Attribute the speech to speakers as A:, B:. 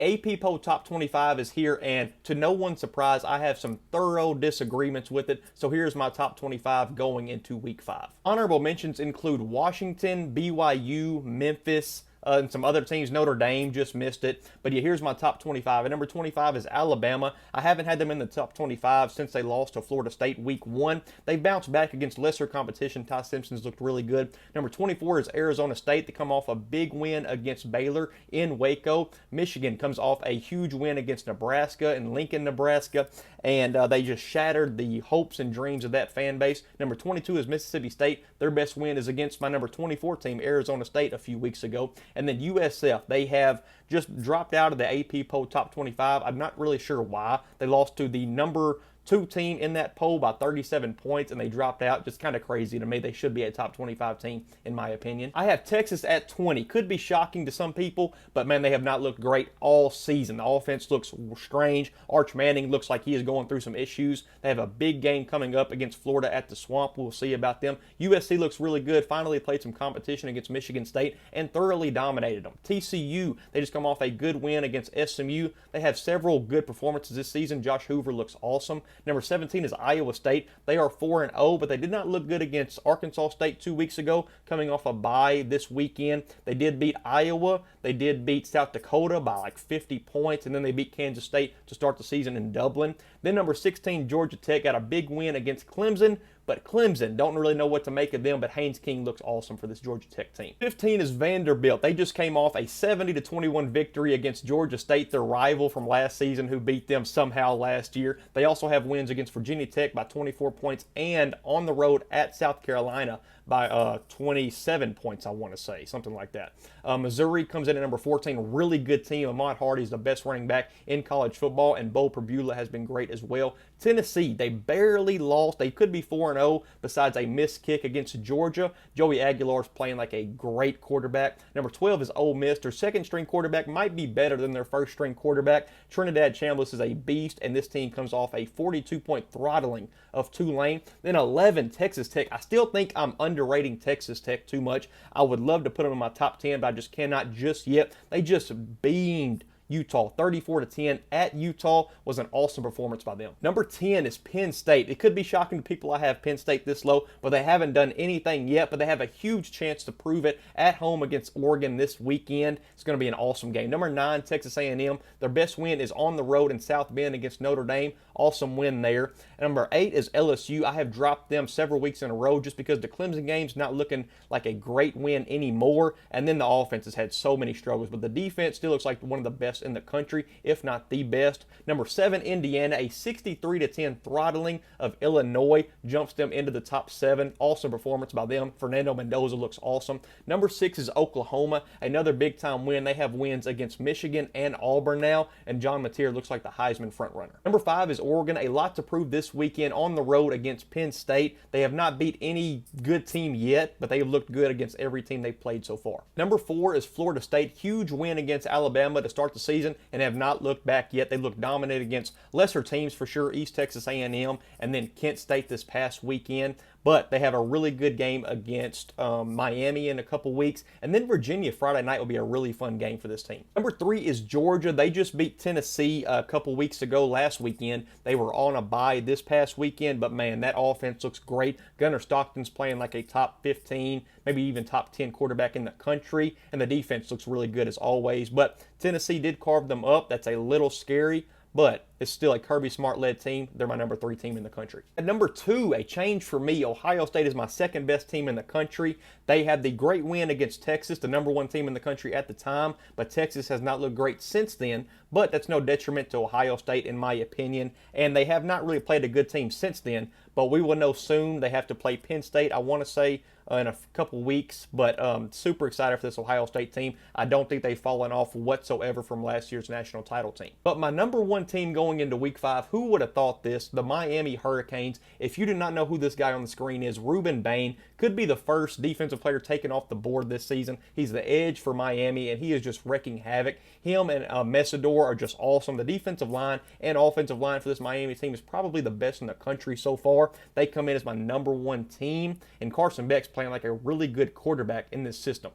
A: AP Poll Top 25 is here, and to no one's surprise, I have some thorough disagreements with it. So here's my top 25 going into week 5. Honorable mentions include Washington, BYU, Memphis, and some other teams. Notre Dame just missed it. But yeah, here's my top 25. At number 25 is Alabama. I haven't had them in the top 25 since they lost to Florida State week 1. They bounced back against lesser competition. Ty Simpson's looked really good. Number 24 is Arizona State. They come off a big win against Baylor in Waco. Michigan comes off a huge win against Nebraska in Lincoln, Nebraska. And they just shattered the hopes and dreams of that fan base. Number 22 is Mississippi State. Their best win is against my number 24 team, Arizona State, a few weeks ago. And then USF, they have just dropped out of the AP Poll Top 25. I'm not really sure why. They lost to the number 2 team in that poll by 37 points, and they dropped out. Just kind of crazy to me. They should be a top 25 team, in my opinion. I have Texas at 20. Could be shocking to some people, but man, they have not looked great all season. The offense looks strange. Arch Manning looks like he is going through some issues. They have a big game coming up against Florida at the Swamp. We'll see about them. USC looks really good. Finally played some competition against Michigan State and thoroughly dominated them. TCU, they just come off a good win against SMU. They have several good performances this season. Josh Hoover looks awesome. Number 17 is Iowa State. They are 4-0, but they did not look good against Arkansas State 2 weeks ago, coming off a bye this weekend. They did beat Iowa. They did beat South Dakota by like 50 points, and then they beat Kansas State to start the season in Dublin. Then number 16, Georgia Tech, got a big win against Clemson, but Clemson, don't really know what to make of them, but Haynes King looks awesome for this Georgia Tech team. 15 is Vanderbilt. They just came off a 70-21 victory against Georgia State, their rival from last season, who beat them somehow last year. They also have wins against Virginia Tech by 24 points and on the road at South Carolina by 27 points, I want to say, something like that. Missouri comes in at number 14, really good team. Ahmad Hardy is the best running back in college football, and Bo Perbula has been great as well. Tennessee, they barely lost. They could be 4-0 besides a missed kick against Georgia. Joey Aguilar is playing like a great quarterback. Number 12 is Ole Miss. Their second-string quarterback might be better than their first-string quarterback. Trinidad Chambliss is a beast, and this team comes off a 42-point throttling of Tulane. Then 11, Texas Tech. I still think I'm underrating Texas Tech too much. I would love to put them in my top 10, but I just cannot just yet. They just beamed Utah 34-10 at Utah. Was an awesome performance by them. Number 10 is Penn State. It could be shocking to people I have Penn State this low, but they haven't done anything yet, but they have a huge chance to prove it at home against Oregon this weekend. It's going to be an awesome game. Number 9, Texas A&M. Their best win is on the road in South Bend against Notre Dame. Awesome win there. Number 8 is LSU. I have dropped them several weeks in a row just because the Clemson game's not looking like a great win anymore, and then the offense has had so many struggles, but the defense still looks like one of the best in the country, if not the best. Number 7, Indiana, a 63-10 throttling of Illinois jumps them into the top 7. Awesome performance by them. Fernando Mendoza looks awesome. Number 6 is Oklahoma, another big-time win. They have wins against Michigan and Auburn now, and John Mateer looks like the Heisman frontrunner. Number 5 is Oregon, a lot to prove this weekend on the road against Penn State. They have not beat any good team yet, but they have looked good against every team they've played so far. Number 4 is Florida State, huge win against Alabama to start the season, and have not looked back yet. They look dominated against lesser teams for sure, East Texas A&M, and then Kent State this past weekend. But they have a really good game against Miami in a couple weeks. And then Virginia Friday night will be a really fun game for this team. Number 3 is Georgia. They just beat Tennessee a couple weeks ago last weekend. They were on a bye this past weekend, but man, that offense looks great. Gunnar Stockton's playing like a top 15, maybe even top 10 quarterback in the country, and the defense looks really good as always. But Tennessee did carve them up. That's a little scary, but it's still a Kirby Smart-led team. They're my number 3 team in the country. At number 2, a change for me. Ohio State is my second best team in the country. They had the great win against Texas, the number 1 team in the country at the time, but Texas has not looked great since then. But that's no detriment to Ohio State, in my opinion, and they have not really played a good team since then, but we will know soon. They have to play Penn State, I want to say, in a couple weeks, but super excited for this Ohio State team. I don't think they've fallen off whatsoever from last year's national title team. But my number 1 team going into week 5, who would have thought this? The Miami Hurricanes. If you do not know who this guy on the screen is, Ruben Bain could be the first defensive player taken off the board this season. He's the edge for Miami, and he is just wrecking havoc. Him and Messidor are just awesome. The defensive line and offensive line for this Miami team is probably the best in the country so far. They come in as my number 1 team, and Carson Beck's playing like a really good quarterback in this system.